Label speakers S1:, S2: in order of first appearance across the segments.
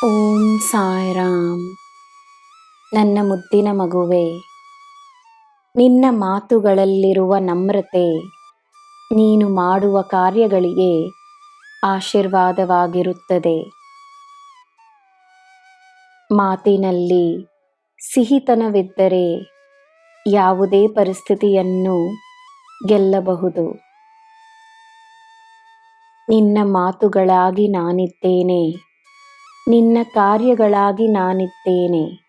S1: ಓಂ ಸಾಯಿರಾಮ್. ನನ್ನ ಮುದ್ದಿನ ಮಗುವೆ, ನಿನ್ನ ಮಾತುಗಳಲ್ಲಿರುವ ನಮ್ರತೆ ನೀನು ಮಾಡುವ ಕಾರ್ಯಗಳಿಗೆ ಆಶೀರ್ವಾದವಾಗಿರುತ್ತದೆ. ಮಾತಿನಲ್ಲಿ ಸಿಹಿತನವಿದ್ದರೆ ಯಾವುದೇ ಪರಿಸ್ಥಿತಿಯನ್ನು ಗೆಲ್ಲಬಹುದು. ನಿನ್ನ ಮಾತುಗಳಾಗಿ ನಾನಿದ್ದೇನೆ, ನಿನ್ನ ಕಾರ್ಯಗಳಾಗಿ ನಾನಿದ್ದೇನೆ.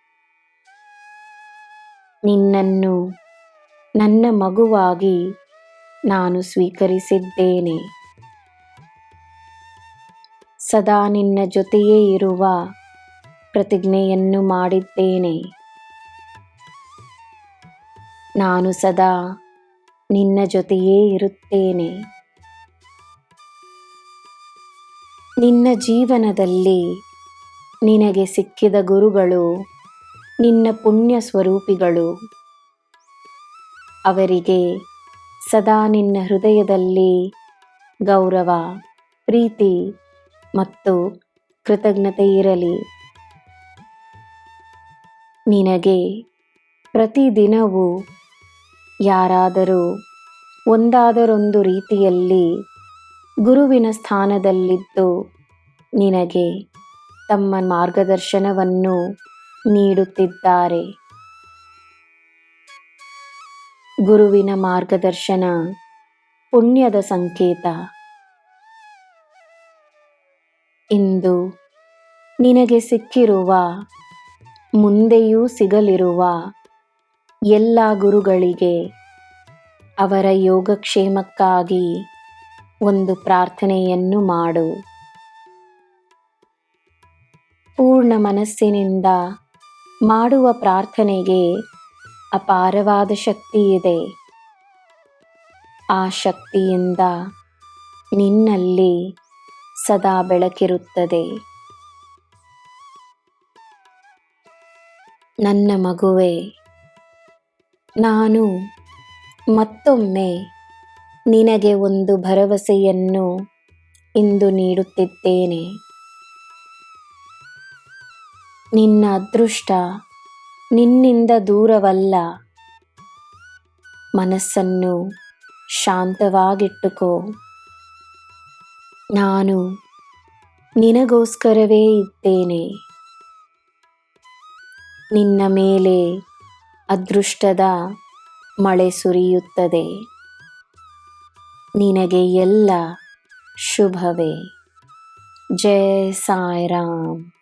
S1: ನಿನ್ನನ್ನು ನನ್ನ ಮಗುವಾಗಿ ನಾನು ಸ್ವೀಕರಿಸಿದ್ದೇನೆ. ಸದಾ ನಿನ್ನ ಜೊತೆಯೇ ಇರುವ ಪ್ರತಿಜ್ಞೆಯನ್ನು ಮಾಡಿದ್ದೇನೆ. ನಾನು ಸದಾ ನಿನ್ನ ಜೊತೆಯೇ ಇರುತ್ತೇನೆ. ನಿನ್ನ ಜೀವನದಲ್ಲಿ ನಿನಗೆ ಸಿಕ್ಕಿದ ಗುರುಗಳು ನಿನ್ನ ಪುಣ್ಯ ಸ್ವರೂಪಿಗಳು. ಅವರಿಗೆ ಸದಾ ನಿನ್ನ ಹೃದಯದಲ್ಲಿ ಗೌರವ, ಪ್ರೀತಿ ಮತ್ತು ಕೃತಜ್ಞತೆ ಇರಲಿ. ನಿನಗೆ ಪ್ರತಿದಿನವೂ ಯಾರಾದರೂ ಒಂದಾದರೊಂದು ರೀತಿಯಲ್ಲಿ ಗುರುವಿನ ಸ್ಥಾನದಲ್ಲಿದ್ದು ನಿನಗೆ ತಮ್ಮ ಮಾರ್ಗದರ್ಶನವನ್ನು ನೀಡುತ್ತಿದ್ದಾರೆ. ಗುರುವಿನ ಮಾರ್ಗದರ್ಶನ ಪುಣ್ಯದ ಸಂಕೇತ. ಇಂದು ನಿನಗೆ ಸಿಕ್ಕಿರುವ, ಮುಂದೆಯೂ ಸಿಗಲಿರುವ ಎಲ್ಲ ಗುರುಗಳಿಗೆ ಅವರ ಯೋಗಕ್ಷೇಮಕ್ಕಾಗಿ ಒಂದು ಪ್ರಾರ್ಥನೆಯನ್ನು ಮಾಡು. ಪೂರ್ಣ ಮನಸ್ಸಿನಿಂದ ಮಾಡುವ ಪ್ರಾರ್ಥನೆಗೆ ಅಪಾರವಾದ ಶಕ್ತಿ ಇದೆ. ಆ ಶಕ್ತಿಯಿಂದ ನಿನ್ನಲ್ಲಿ ಸದಾ ಬೆಳಕಿರುತ್ತದೆ. ನನ್ನ ಮಗುವೆ, ನಾನು ಮತ್ತೊಮ್ಮೆ ನಿನಗೆ ಒಂದು ಭರವಸೆಯನ್ನು ಇಂದು ನೀಡುತ್ತಿದ್ದೇನೆ. ನಿನ್ನ ಅದೃಷ್ಟ ನಿನ್ನಿಂದ ದೂರವಲ್ಲ. ಮನಸ್ಸನ್ನು ಶಾಂತವಾಗಿಟ್ಟುಕೋ. ನಾನು ನಿನಗೋಸ್ಕರವೇ ಇದ್ದೇನೆ. ನಿನ್ನ ಮೇಲೆ ಅದೃಷ್ಟದ ಮಳೆ ಸುರಿಯುತ್ತದೆ. ನಿನಗೆ ಎಲ್ಲ ಶುಭವೇ. ಜೈ ಸಾಯಿರಾಮ್.